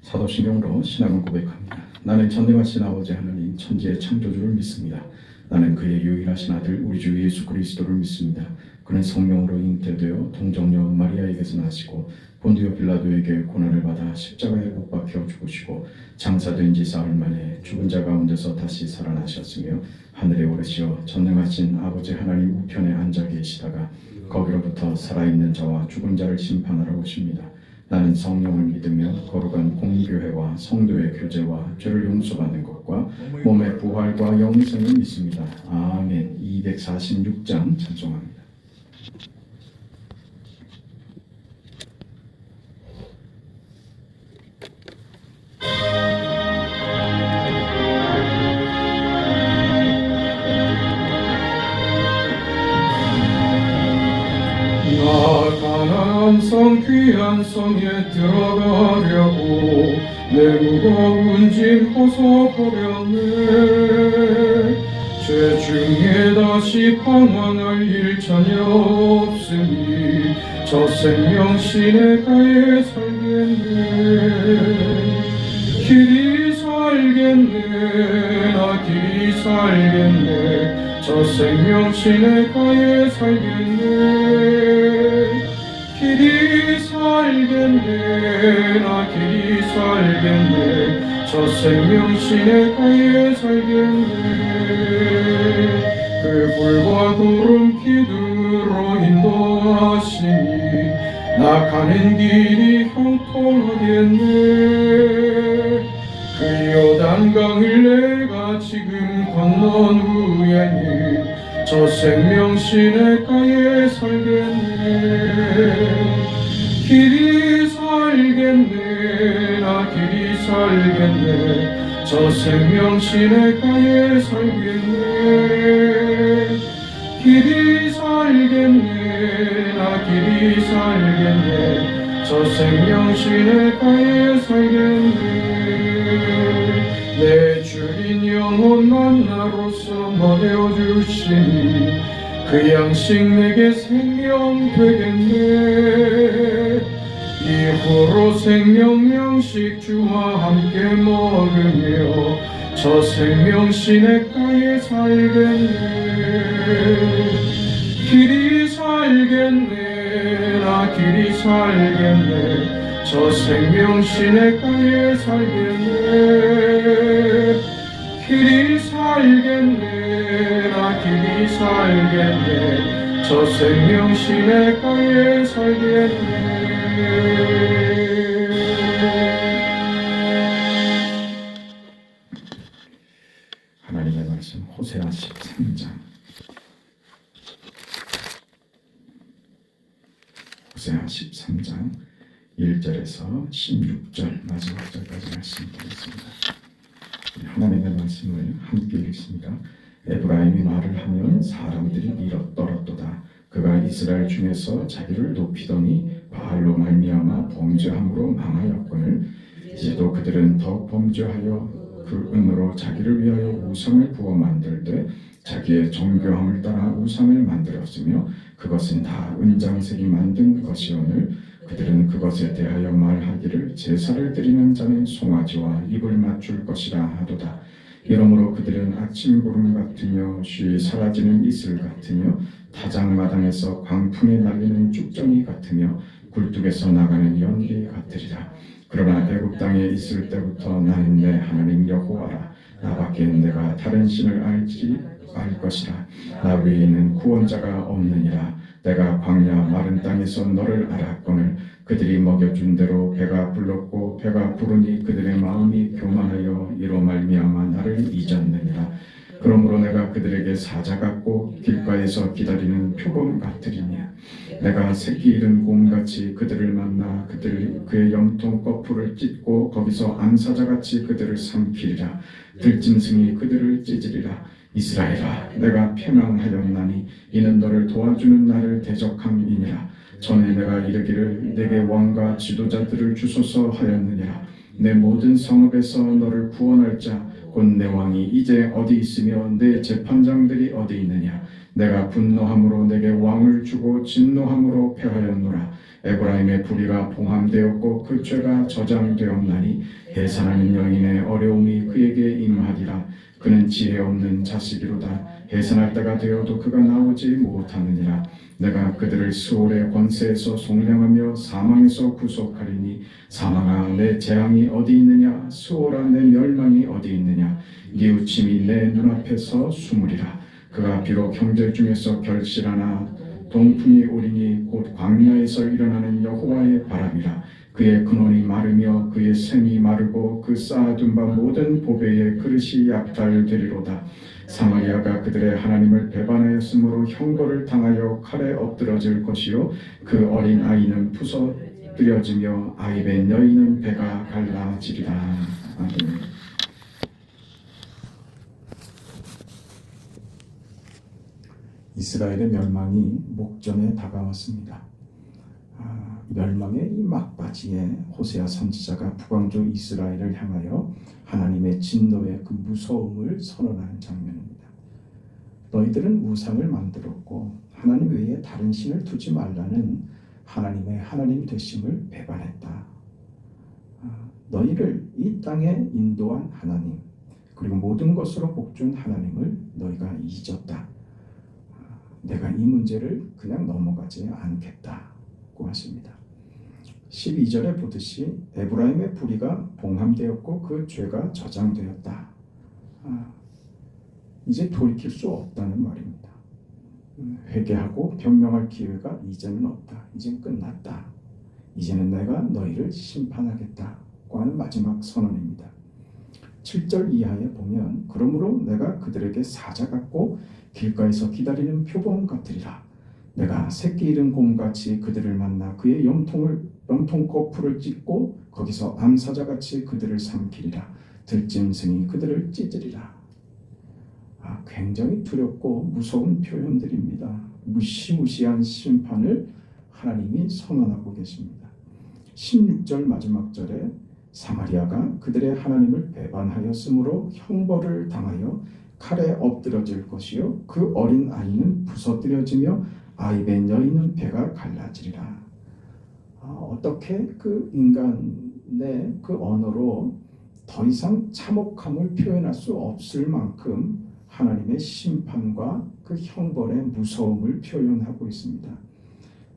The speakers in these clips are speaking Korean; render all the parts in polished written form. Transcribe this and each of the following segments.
사도신경으로 신앙을 고백합니다. 나는 전능하신 아버지 하나님 천지의 창조주를 믿습니다. 나는 그의 유일하신 아들 우리 주 예수 그리스도를 믿습니다. 그는 성령으로 잉태되어 동정녀 마리아에게서 나시고 본디오 빌라도에게 고난을 받아 십자가에 못 박혀 죽으시고 장사된 지 사흘 만에 죽은 자 가운데서 다시 살아나셨으며 하늘에 오르시어 전능하신 아버지 하나님 우편에 앉아 계시다가 거기로부터 살아있는 자와 죽은 자를 심판하러 오십니다. 나는 성령을 믿으며 거룩한 공교회와 성도의 교제와 죄를 용서받는 것과 몸의 부활과 영생을 믿습니다. 아멘. 246장 찬송합니다. 가난한 성 귀한 성에 들어가려고 내 무거운 짐 벗어버렸네. 죄 중에 다시 방황할 일 전혀 없으니 저 생명 시내가에 살겠네. 길이 살겠네. 나 길이 살겠네. 저 생명 시내가에 살겠네. 길이 살겠네. 나 길이 살겠네. 저 생명 시내가에 살겠네. 그 불과 구름 기둥으로 인도하시니 나 가는 길이 형통하겠네. 그 요단강을 내가 지금 건넌 후에는 저 생명 시내가에 살겠네. 길이 살겠네. 나 길이 살겠네. 저 생명 시내가에 살겠네. 길이 살겠네. 나 길이 살겠네. 저 생명 시내가에 살겠네. 내 주인 영혼 만나로서 먹여주시니 그 양식 내게 생명 되겠네. 이후로 생명 양식 주와 함께 먹으며 저 생명 시내가에 살겠네. 길이 살겠네. 나 길이 살겠네. 저 생명 시내가에 살겠네. 길이 살겠네. 나 길이 살겠네. 저 생명 시내가에 살겠네. 하나님의 말씀 호세아 13장. 호세아 13장 1절에서 16절 마지막 절까지 말씀드리겠습니다. 하나님의 말씀을 함께 읽습니다. 에브라임이 말을 하면 사람들이 밀어 떨었도다. 그가 이스라엘 중에서 자기를 높이더니 바알로 말미암아 범죄함으로 망하였거늘 이제도 그들은 더욱 범죄하여 그 은으로 자기를 위하여 우상을 부어 만들되 자기의 정교함을 따라 우상을 만들었으며 그것은 다 은장색이 만든 것이오늘 그들은 그것에 대하여 말하기를 제사를 드리는 자는 송아지와 입을 맞출 것이라 하도다. 이러므로 그들은 아침 구름 같으며 쉬 사라지는 이슬 같으며 타작마당에서 광풍에 날리는 쭉정이 같으며 굴뚝에서 나가는 연기 같으리라. 그러나 애굽 땅에 있을 때부터 나는 내 하나님 여호와라. 나밖에 내가 다른 신을 알 것이라. 나 외에는 구원자가 없느니라. 내가 광야 마른 땅에서 너를 알았거늘 그들이 먹여준 대로 배가 불렀고 배가 부르니 그들의 마음이 교만하여 이로 말미암아 나를 잊었느니라. 그러므로 내가 그들에게 사자 같고 길가에서 기다리는 표범 같으리니 내가 새끼 잃은 곰같이 그들을 만나 그의 염통 거풀을 찢고 거기서 암사자같이 그들을 삼키리라. 들짐승이 그들을 찢으리라. 이스라엘아, 내가 패망하였나니 이는 너를 도와주는 나를 대적함이니라. 전에 내가 이르기를 내게 왕과 지도자들을 주소서 하였느니라. 내 모든 성읍에서 너를 구원할 자 곧 내 왕이 이제 어디 있으며 내 재판장들이 어디 있느냐. 내가 분노함으로 내게 왕을 주고 진노함으로 패하였노라. 에브라임의 불의가 봉함되었고 그 죄가 저장되었나니 해산하는 여인의 어려움이 그에게 임하리라. 그는 지혜 없는 자식이로다. 해산할 때가 되어도 그가 나오지 못하느니라. 내가 그들을 수월의 권세에서 속량하며 사망에서 구속하리니 사망아 내 재앙이 어디 있느냐, 수월아 내 멸망이 어디 있느냐. 뉘우침이 내 눈앞에서 숨으리라. 그가 비록 형제 중에서 결실하나 동풍이 오리니 곧 광야에서 일어나는 여호와의 바람이라. 그의 근원이 마르며 그의 샘이 마르고 그 쌓아둔 바 모든 보배의 그릇이 약탈되리로다. 사마리아가 그들의 하나님을 배반하였으므로 형벌을 당하여 칼에 엎드러질 것이요 그 어린 아이는 부서뜨려지며 아이벤 여인은 배가 갈라지리라. 아멘. 이스라엘의 멸망이 목전에 다가왔습니다. 멸망의 이 막바지에 호세아 선지자가 북왕조 이스라엘을 향하여 하나님의 진노의 그 무서움을 선언하는 장면입니다. 너희들은 우상을 만들었고 하나님 외에 다른 신을 두지 말라는 하나님의 하나님 되심을 배반했다. 너희를 이 땅에 인도한 하나님, 그리고 모든 것으로 복준 하나님을 너희가 잊었다. 내가 이 문제를 그냥 넘어가지 않겠다고 하십니다. 12절에 보듯이 에브라임의 불의가 봉함되었고 그 죄가 저장되었다. 이제 돌이킬 수 없다는 말입니다. 회개하고 변명할 기회가 이제는 없다. 이젠 끝났다. 이제는 내가 너희를 심판하겠다고 하는 마지막 선언입니다. 7절 이하에 보면 그러므로 내가 그들에게 사자 같고 길가에서 기다리는 표범 같으리라. 내가 새끼 잃은 곰같이 그들을 만나 그의 염통 거풀을 찢고 거기서 암사자같이 그들을 삼키리라. 들짐승이 그들을 찢으리라. 굉장히 두렵고 무서운 표현들입니다. 무시무시한 심판을 하나님이 선언하고 계십니다. 16절 마지막 절에 사마리아가 그들의 하나님을 배반하였으므로 형벌을 당하여 칼에 엎드러질 것이요 그 어린 아이는 부서뜨려지며 아이벤 여인은 배가 갈라지리라. 어떻게 그 인간의 그 언어로 더 이상 참혹함을 표현할 수 없을 만큼 하나님의 심판과 그 형벌의 무서움을 표현하고 있습니다.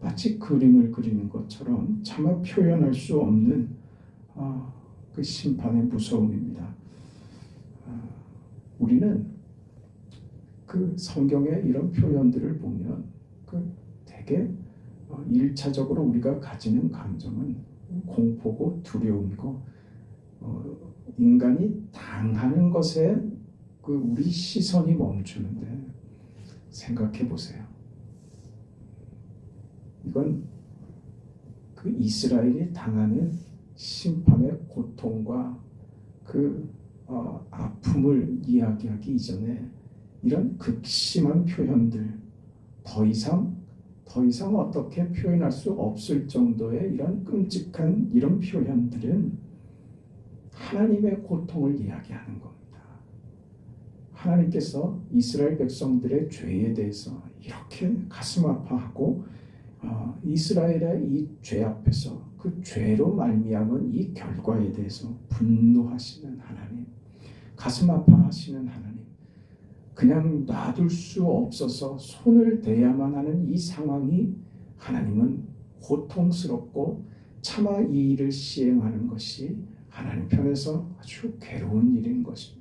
마치 그림을 그리는 것처럼 차마 표현할 수 없는 그 심판의 무서움입니다. 우리는 그 성경의 이런 표현들을 보면 그 되게 1차적으로 우리가 가지는 감정은 공포고 두려움이고 인간이 당하는 것에 그 우리 시선이 멈추는데 생각해 보세요. 이건 그 이스라엘이 당하는 심판의 고통과 그 아픔을 이야기하기 이전에 이런 극심한 표현들 더 이상 어떻게 표현할 수 없을 정도의 이런 끔찍한 이런 표현들은 하나님의 고통을 이야기하는 겁니다. 하나님께서 이스라엘 백성들의 죄에 대해서 이렇게 가슴 아파하고 이스라엘의 이 죄 앞에서 그 죄로 말미암은 이 결과에 대해서 분노하시는 하나님, 가슴 아파하시는 하나님, 그냥 놔둘 수 없어서 손을 대야만 하는 이 상황이 하나님은 고통스럽고 차마 이 일을 시행하는 것이 하나님 편에서 아주 괴로운 일인 것입니다.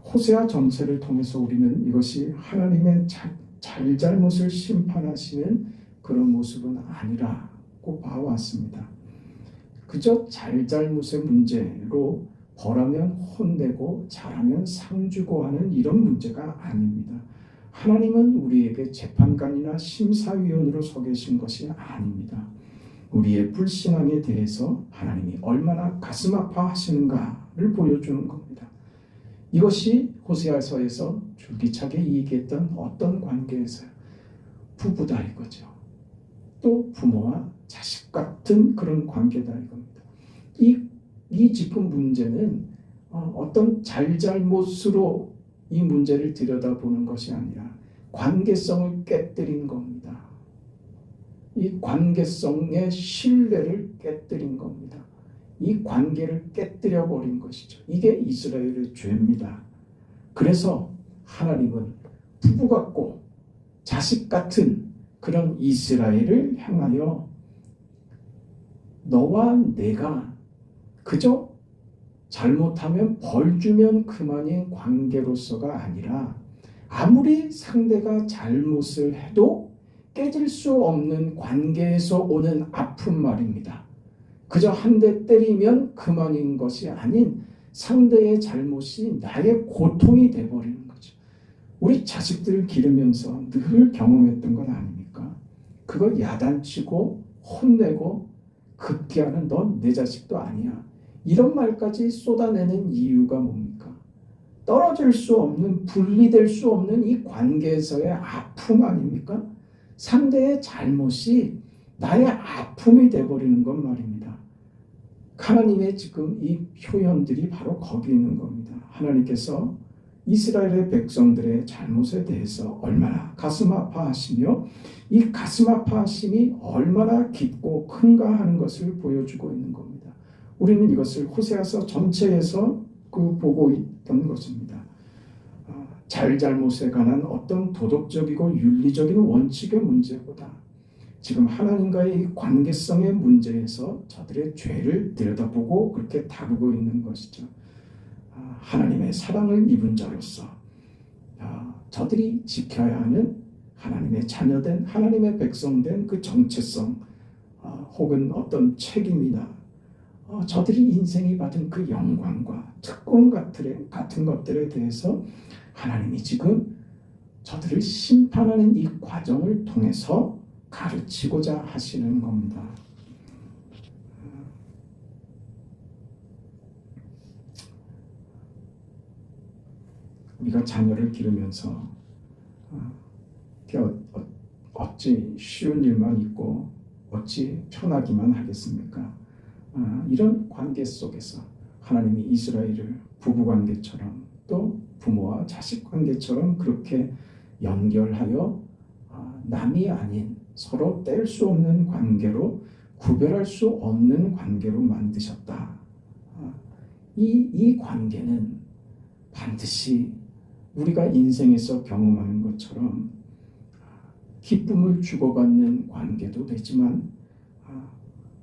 호세아 전체를 통해서 우리는 이것이 하나님의 잘잘못을 심판하시는 그런 모습은 아니라고 봐왔습니다. 그저 잘잘못의 문제로 벌하면 혼내고 잘하면 상 주고 하는 이런 문제가 아닙니다. 하나님은 우리에게 재판관이나 심사위원으로 서 계신 것이 아닙니다. 우리의 불신앙에 대해서 하나님이 얼마나 가슴 아파하시는가를 보여주는 겁니다. 이것이 호세아서에서 줄기차게 얘기했던 어떤 관계에서요. 부부다 이거죠. 또 부모와 자식 같은 그런 관계다 이겁니다. 이 지금 문제는 어떤 잘잘못으로 이 문제를 들여다보는 것이 아니라 관계성을 깨뜨린 겁니다. 이 관계성의 신뢰를 깨뜨린 겁니다. 이 관계를 깨뜨려 버린 것이죠. 이게 이스라엘의 죄입니다. 그래서 하나님은 부부 같고 자식 같은 그런 이스라엘을 향하여 너와 내가 그저 잘못하면 벌 주면 그만인 관계로서가 아니라 아무리 상대가 잘못을 해도 깨질 수 없는 관계에서 오는 아픈 말입니다. 그저 한 대 때리면 그만인 것이 아닌 상대의 잘못이 나의 고통이 돼버리는 거죠. 우리 자식들을 기르면서 늘 경험했던 건 아닙니까? 그걸 야단치고 혼내고 급기야는 넌 내 자식도 아니야. 이런 말까지 쏟아내는 이유가 뭡니까? 떨어질 수 없는, 분리될 수 없는 이 관계에서의 아픔 아닙니까? 상대의 잘못이 나의 아픔이 돼버리는 것 말입니다. 하나님의 지금 이 표현들이 바로 거기 있는 겁니다. 하나님께서 이스라엘의 백성들의 잘못에 대해서 얼마나 가슴 아파하시며 이 가슴 아파하심이 얼마나 깊고 큰가 하는 것을 보여주고 있는 겁니다. 우리는 이것을 호세아서 전체에서 보고 있던 것입니다. 잘잘못에 관한 어떤 도덕적이고 윤리적인 원칙의 문제보다 지금 하나님과의 이 관계성의 문제에서 저들의 죄를 들여다보고 그렇게 다루고 있는 것이죠. 하나님의 사랑을 입은 자로서 저들이 지켜야 하는 하나님의 자녀된 하나님의 백성된 그 정체성 혹은 어떤 책임이나 저들이 인생이 받은 그 영광과 특권 같은 것들에 대해서 하나님이 지금 저들을 심판하는 이 과정을 통해서 가르치고자 하시는 겁니다. 우리가 자녀를 기르면서 어찌 쉬운 일만 있고 어찌 편하기만 하겠습니까? 이런 관계 속에서 하나님이 이스라엘을 부부관계처럼 또 부모와 자식 관계처럼 그렇게 연결하여 남이 아닌 서로 뗄 수 없는 관계로 구별할 수 없는 관계로 만드셨다. 이 관계는 반드시 우리가 인생에서 경험하는 것처럼 기쁨을 주고받는 관계도 되지만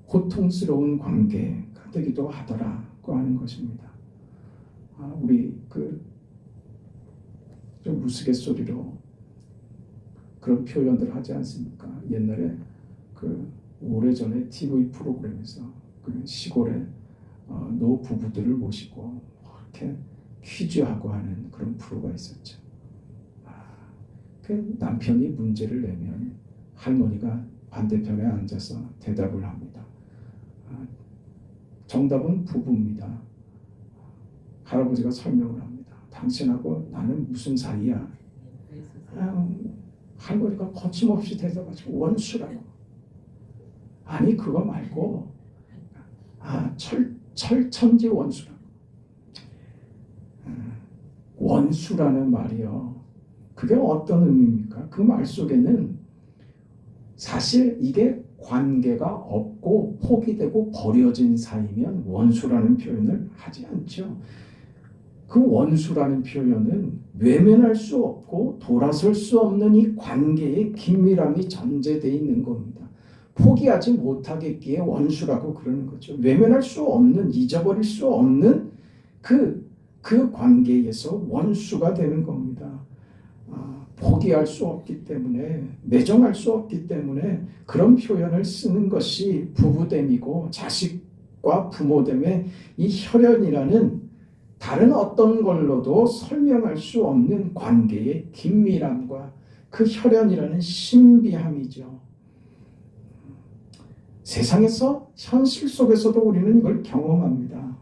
고통스러운 관계가 되기도 하더라고 하는 것입니다. 우리 좀 우스갯소리로 그런 표현들 하지 않습니까? 옛날에 오래전에 TV 프로그램에서 시골에 노부부들을 모시고 이렇게 퀴즈하고 하는 그런 프로가 있었죠. 그 남편이 문제를 내면 할머니가 반대편에 앉아서 대답을 합니다. 정답은 부부입니다. 할아버지가 설명을 합니다. 당신하고 나는 무슨 사이야? 할머니가 거침없이 대답하죠. 원수라고. 아니 그거 말고 철천지 원수라고. 원수라는 말이요. 그게 어떤 의미입니까? 그 말 속에는 사실 이게 관계가 없고 포기되고 버려진 사이면 원수라는 표현을 하지 않죠. 그 원수라는 표현은 외면할 수 없고 돌아설 수 없는 이 관계의 긴밀함이 전제되어 있는 겁니다. 포기하지 못하겠기에 원수라고 그러는 거죠. 외면할 수 없는, 잊어버릴 수 없는 그 관계에서 원수가 되는 겁니다. 포기할 수 없기 때문에, 매정할 수 없기 때문에 그런 표현을 쓰는 것이 부부됨이고 자식과 부모됨의 이 혈연이라는 다른 어떤 걸로도 설명할 수 없는 관계의 긴밀함과 그 혈연이라는 신비함이죠. 세상에서 현실 속에서도 우리는 이걸 경험합니다.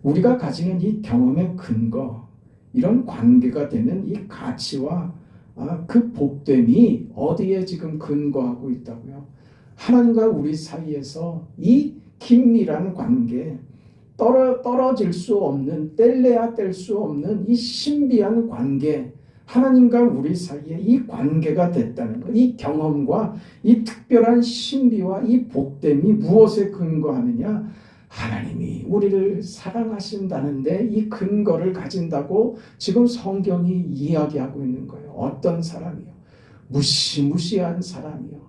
우리가 가지는 이 경험의 근거, 이런 관계가 되는 이 가치와 그 복됨이 어디에 지금 근거하고 있다고요? 하나님과 우리 사이에서 이 긴밀한 관계, 떨어질 수 없는, 뗄래야 뗄 수 없는 이 신비한 관계, 하나님과 우리 사이에 이 관계가 됐다는 것, 이 경험과 이 특별한 신비와 이 복됨이 무엇에 근거하느냐? 하나님이 우리를 사랑하신다는데 이 근거를 가진다고 지금 성경이 이야기하고 있는 거예요. 어떤 사람이요? 무시무시한 사람이요.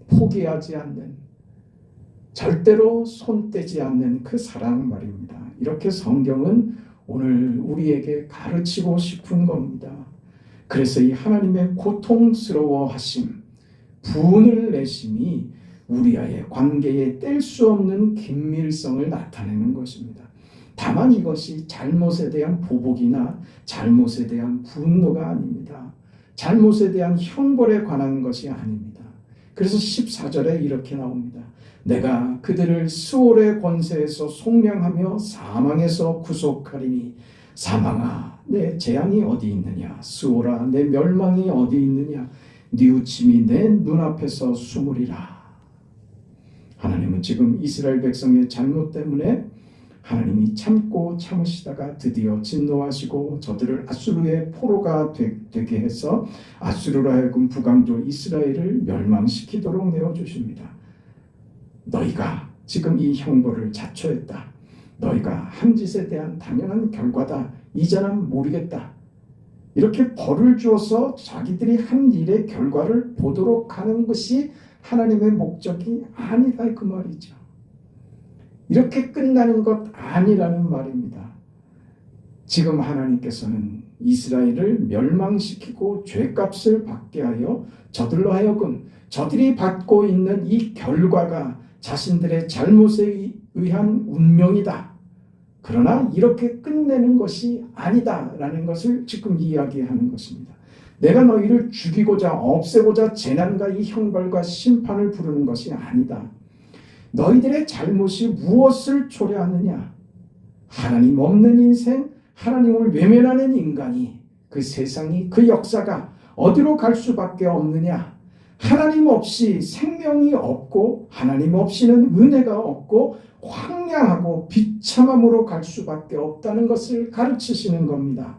포기하지 않는, 절대로 손 떼지 않는 그 사랑 말입니다. 이렇게 성경은 오늘 우리에게 가르치고 싶은 겁니다. 그래서 이 하나님의 고통스러워 하심, 분을 내심이 우리와의 관계에 뗄 수 없는 긴밀성을 나타내는 것입니다. 다만 이것이 잘못에 대한 보복이나 잘못에 대한 분노가 아닙니다. 잘못에 대한 형벌에 관한 것이 아닙니다. 그래서 14절에 이렇게 나옵니다. 내가 그들을 스올의 권세에서 속량하며 사망에서 구속하리니 사망아 내 재앙이 어디 있느냐, 스올아 내 멸망이 어디 있느냐, 뉘우침이 내 눈앞에서 숨으리라. 하나님은 지금 이스라엘 백성의 잘못 때문에 하나님이 참고 참으시다가 드디어 진노하시고 저들을 아수르의 포로가 되게 해서 아수르로 하여금 북왕조 이스라엘을 멸망시키도록 내어주십니다. 너희가 지금 이 형벌을 자초했다. 너희가 한 짓에 대한 당연한 결과다. 이제는 모르겠다. 이렇게 벌을 주어서 자기들이 한 일의 결과를 보도록 하는 것이 하나님의 목적이 아니다 그 말이죠. 이렇게 끝나는 것 아니라는 말입니다. 지금 하나님께서는 이스라엘을 멸망시키고 죄값을 받게 하여 저들로 하여금 저들이 받고 있는 이 결과가 자신들의 잘못에 의한 운명이다. 그러나 이렇게 끝내는 것이 아니다라는 것을 지금 이야기하는 것입니다. 내가 너희를 죽이고자 없애고자 재난과 이 형벌과 심판을 부르는 것이 아니다. 너희들의 잘못이 무엇을 초래하느냐? 하나님 없는 인생, 하나님을 외면하는 인간이, 그 세상이, 그 역사가 어디로 갈 수밖에 없느냐? 하나님 없이 생명이 없고 하나님 없이는 은혜가 없고 황량하고 비참함으로 갈 수밖에 없다는 것을 가르치시는 겁니다.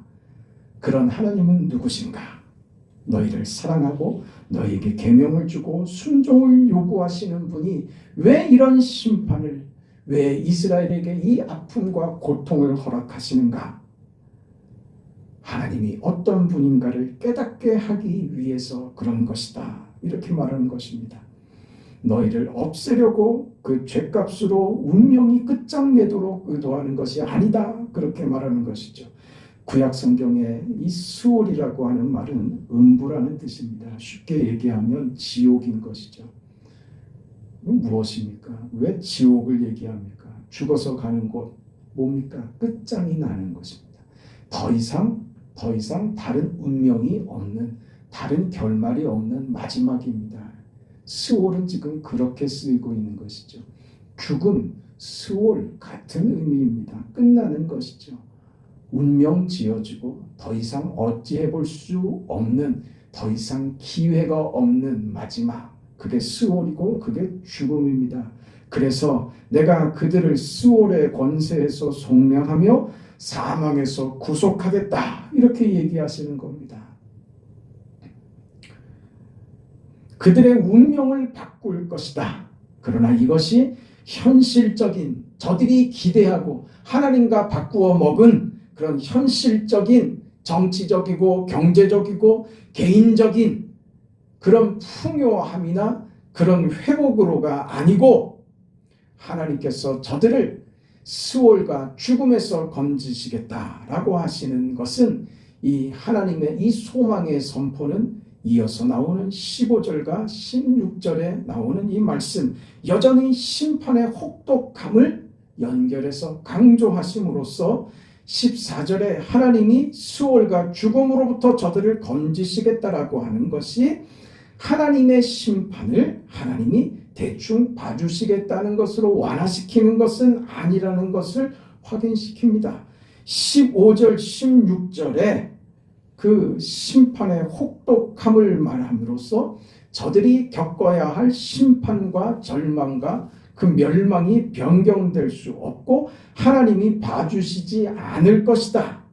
그런 하나님은 누구신가? 너희를 사랑하고 너희에게 계명을 주고 순종을 요구하시는 분이 왜 이런 심판을, 왜 이스라엘에게 이 아픔과 고통을 허락하시는가? 하나님이 어떤 분인가를 깨닫게 하기 위해서 그런 것이다. 이렇게 말하는 것입니다. 너희를 없애려고 그 죄값으로 운명이 끝장내도록 의도하는 것이 아니다. 그렇게 말하는 것이죠. 구약 성경에 이 스올이라고 하는 말은 음부라는 뜻입니다. 쉽게 얘기하면 지옥인 것이죠. 무엇입니까? 왜 지옥을 얘기합니까? 죽어서 가는 곳 뭡니까? 끝장이 나는 것입니다. 더 이상 다른 운명이 없는, 다른 결말이 없는 마지막입니다. 스올은 지금 그렇게 쓰이고 있는 것이죠. 죽음, 스올 같은 의미입니다. 끝나는 것이죠. 운명 지어지고 더 이상 어찌해 볼 수 없는, 더 이상 기회가 없는 마지막, 그게 스올이고 그게 죽음입니다. 그래서 내가 그들을 스올의 권세에서 속량하며 사망에서 구속하겠다. 이렇게 얘기하시는 겁니다. 그들의 운명을 바꿀 것이다. 그러나 이것이 현실적인, 저들이 기대하고 하나님과 바꾸어 먹은 그런 현실적인 정치적이고 경제적이고 개인적인 그런 풍요함이나 그런 회복으로가 아니고 하나님께서 저들을 스올과 죽음에서 건지시겠다라고 하시는 것은 이 하나님의 이 소망의 선포는 이어서 나오는 15절과 16절에 나오는 이 말씀, 여전히 심판의 혹독함을 연결해서 강조하심으로써 14절에 하나님이 스올과 죽음으로부터 저들을 건지시겠다라고 하는 것이 하나님의 심판을 하나님이 대충 봐주시겠다는 것으로 완화시키는 것은 아니라는 것을 확인시킵니다. 15절, 16절에 그 심판의 혹독함을 말함으로써 저들이 겪어야 할 심판과 절망과 그 멸망이 변경될 수 없고 하나님이 봐주시지 않을 것이다.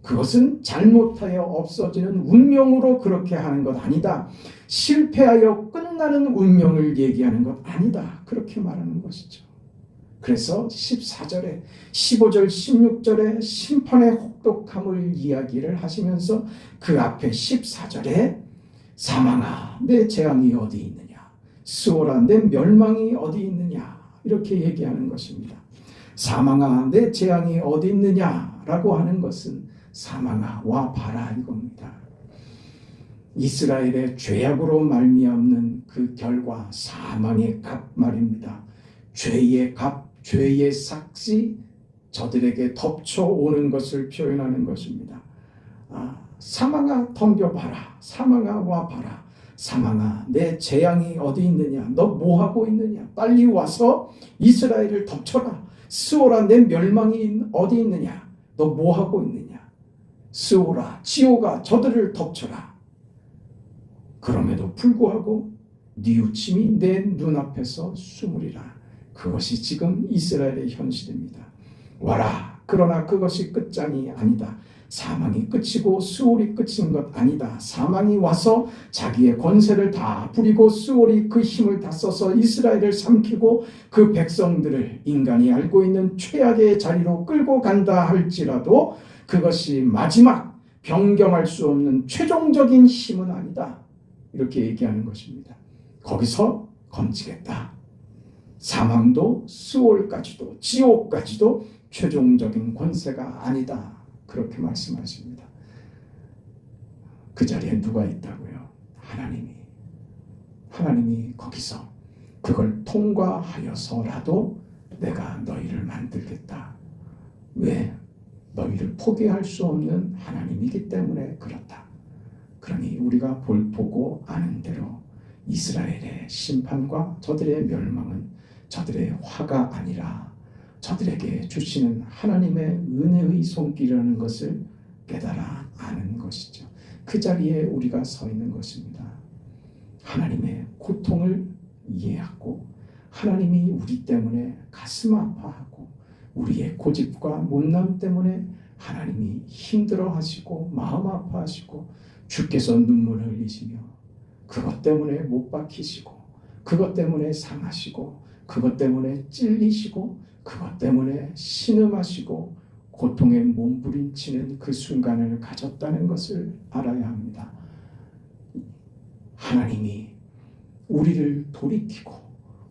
그것은 잘못하여 없어지는 운명으로 그렇게 하는 것 아니다. 실패하여 끝나는 운명을 얘기하는 것 아니다. 그렇게 말하는 것이죠. 그래서 14절에 15절 16절에 심판의 혹독함을 이야기를 하시면서 그 앞에 14절에 사망아 내 재앙이 어디 있느냐, 스오라 내 멸망이 어디 있느냐, 이렇게 얘기하는 것입니다. 사망아 내 재앙이 어디 있느냐라고 하는 것은 사망아 와 봐라 이겁니다. 이스라엘의 죄악으로 말미암는 그 결과 사망의 값 말입니다. 죄의 값, 죄의 삭시 저들에게 덮쳐오는 것을 표현하는 것입니다. 사망아 덤벼봐라, 사망아 와봐라, 사망아 내 재앙이 어디 있느냐, 너 뭐하고 있느냐, 빨리 와서 이스라엘을 덮쳐라. 스오라 내 멸망이 어디 있느냐, 너 뭐하고 있느냐, 스오라 지오가 저들을 덮쳐라. 그럼에도 불구하고 뉘우침이 내 눈앞에서 숨으리라. 그것이 지금 이스라엘의 현실입니다. 와라. 그러나 그것이 끝장이 아니다. 사망이 끝이고 스올이 끝인 것 아니다. 사망이 와서 자기의 권세를 다 부리고 스올이 그 힘을 다 써서 이스라엘을 삼키고 그 백성들을 인간이 알고 있는 최악의 자리로 끌고 간다 할지라도 그것이 마지막 변경할 수 없는 최종적인 힘은 아니다. 이렇게 얘기하는 것입니다. 거기서 건지겠다. 사망도 스올까지도 지옥까지도 최종적인 권세가 아니다. 그렇게 말씀하십니다. 그 자리에 누가 있다고요? 하나님이 거기서 그걸 통과하여서라도 내가 너희를 만들겠다. 왜? 너희를 포기할 수 없는 하나님이기 때문에 그렇다. 그러니 우리가 보고 아는 대로 이스라엘의 심판과 저들의 멸망은 저들의 화가 아니라 저들에게 주시는 하나님의 은혜의 손길이라는 것을 깨달아 아는 것이죠. 그 자리에 우리가 서 있는 것입니다. 하나님의 고통을 이해하고 하나님이 우리 때문에 가슴 아파하고 우리의 고집과 못남 때문에 하나님이 힘들어하시고 마음 아파하시고 주께서 눈물을 흘리시며 그것 때문에 못 박히시고 그것 때문에 상하시고 그것 때문에 찔리시고 그것 때문에 신음하시고 고통에 몸부림치는 그 순간을 가졌다는 것을 알아야 합니다. 하나님이 우리를 돌이키고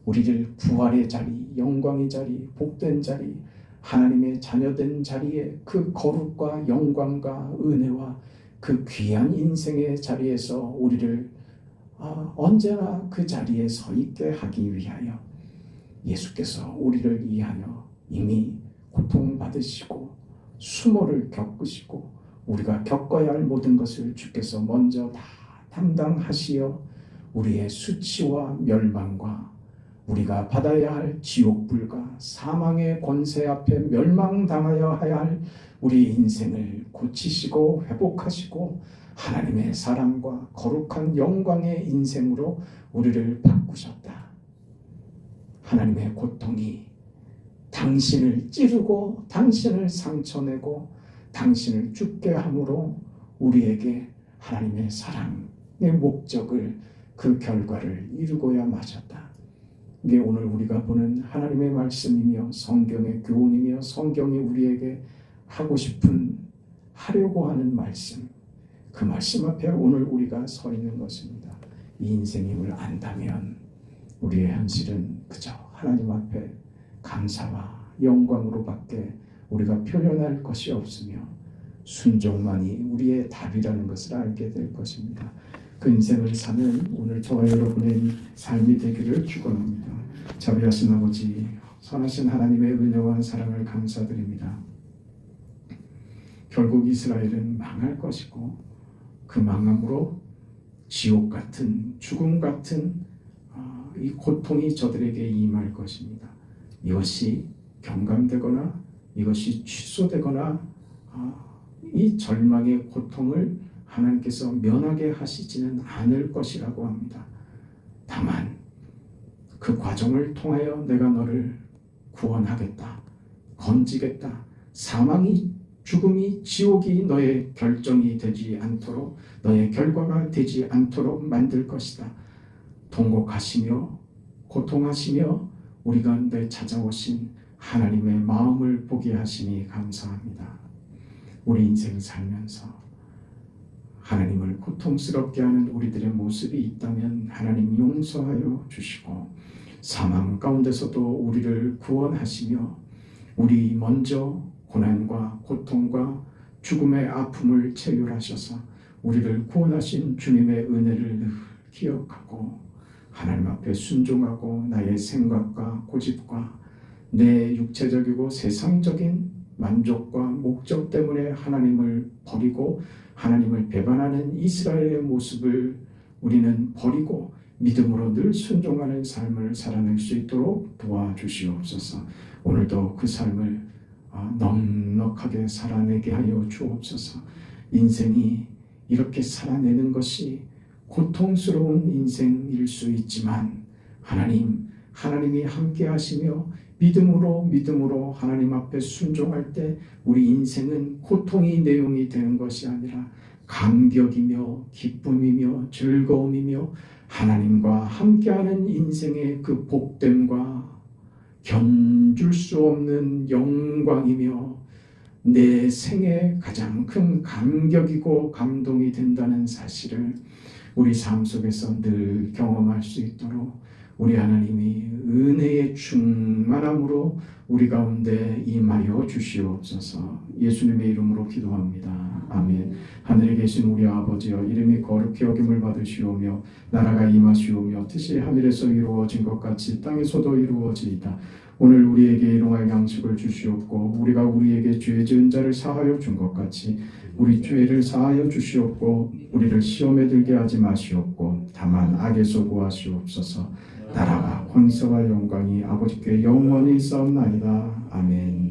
우리를 부활의 자리, 영광의 자리, 복된 자리, 하나님의 자녀된 자리에 그 거룩과 영광과 은혜와 그 귀한 인생의 자리에서 우리를 언제나 그 자리에 서 있게 하기 위하여 예수께서 우리를 위하여 이미 고통받으시고 수모를 겪으시고 우리가 겪어야 할 모든 것을 주께서 먼저 다 담당하시어 우리의 수치와 멸망과 우리가 받아야 할 지옥불과 사망의 권세 앞에 멸망당하여 해야 할 우리 인생을 고치시고 회복하시고 하나님의 사랑과 거룩한 영광의 인생으로 우리를 바꾸셨다. 하나님의 고통이 당신을 찌르고 당신을 상처내고 당신을 죽게 함으로 우리에게 하나님의 사랑의 목적을 그 결과를 이루고야 마셨다. 이게 오늘 우리가 보는 하나님의 말씀이며 성경의 교훈이며 성경이 우리에게 하고 싶은 하려고 하는 말씀, 그 말씀 앞에 오늘 우리가 서 있는 것입니다. 이 인생임을 안다면 우리의 현실은 그저 하나님 앞에 감사와 영광으로밖에 우리가 표현할 것이 없으며 순종만이 우리의 답이라는 것을 알게 될 것입니다. 그 인생을 사는 오늘 저와 여러분의 삶이 되기를 축원합니다. 자비하신 아버지, 선하신 하나님의 은혜와 사랑을 감사드립니다. 결국 이스라엘은 망할 것이고 그 망함으로 지옥 같은 죽음 같은 이 고통이 저들에게 임할 것입니다. 이것이 경감되거나 이것이 취소되거나 이 절망의 고통을 하나님께서 면하게 하시지는 않을 것이라고 합니다. 다만 그 과정을 통하여 내가 너를 구원하겠다, 건지겠다, 사망이 죽음이 지옥이 너의 결정이 되지 않도록 너의 결과가 되지 않도록 만들 것이다. 통곡하시며 고통하시며 우리 가운데 찾아오신 하나님의 마음을 보게 하시니 감사합니다. 우리 인생 살면서 하나님을 고통스럽게 하는 우리들의 모습이 있다면 하나님 용서하여 주시고 사망 가운데서도 우리를 구원하시며 우리 먼저 고난과 고통과 죽음의 아픔을 체휼하셔서 우리를 구원하신 주님의 은혜를 늘 기억하고 하나님 앞에 순종하고 나의 생각과 고집과 내 육체적이고 세상적인 만족과 목적 때문에 하나님을 버리고 하나님을 배반하는 이스라엘의 모습을 우리는 버리고 믿음으로 늘 순종하는 삶을 살아낼 수 있도록 도와주시옵소서. 오늘도 그 삶을 넉넉하게 살아내게 하여 주옵소서. 인생이 이렇게 살아내는 것이 고통스러운 인생일 수 있지만 하나님이 함께 하시며 믿음으로 하나님 앞에 순종할 때 우리 인생은 고통이 내용이 되는 것이 아니라 감격이며 기쁨이며 즐거움이며 하나님과 함께하는 인생의 그 복됨과 견줄 수 없는 영광이며 내 생에 가장 큰 감격이고 감동이 된다는 사실을 우리 삶 속에서 늘 경험할 수 있도록 우리 하나님이 은혜의 충만함으로 우리 가운데 임하여 주시옵소서. 예수님의 이름으로 기도합니다. 아멘. 하늘에 계신 우리 아버지여, 이름이 거룩히 여김을 받으시오며 나라가 임하시오며 뜻이 하늘에서 이루어진 것 같이 땅에서도 이루어지이다. 오늘 우리에게 일용할 양식을 주시옵고 우리가 우리에게 죄 지은 자를 사하여 준 것 같이 우리 죄를 사하여 주시옵고 우리를 시험에 들게 하지 마시옵고 다만 악에서 구하시옵소서. 나라와 권세와 영광이 아버지께 영원히 있사옵나이다. 아멘.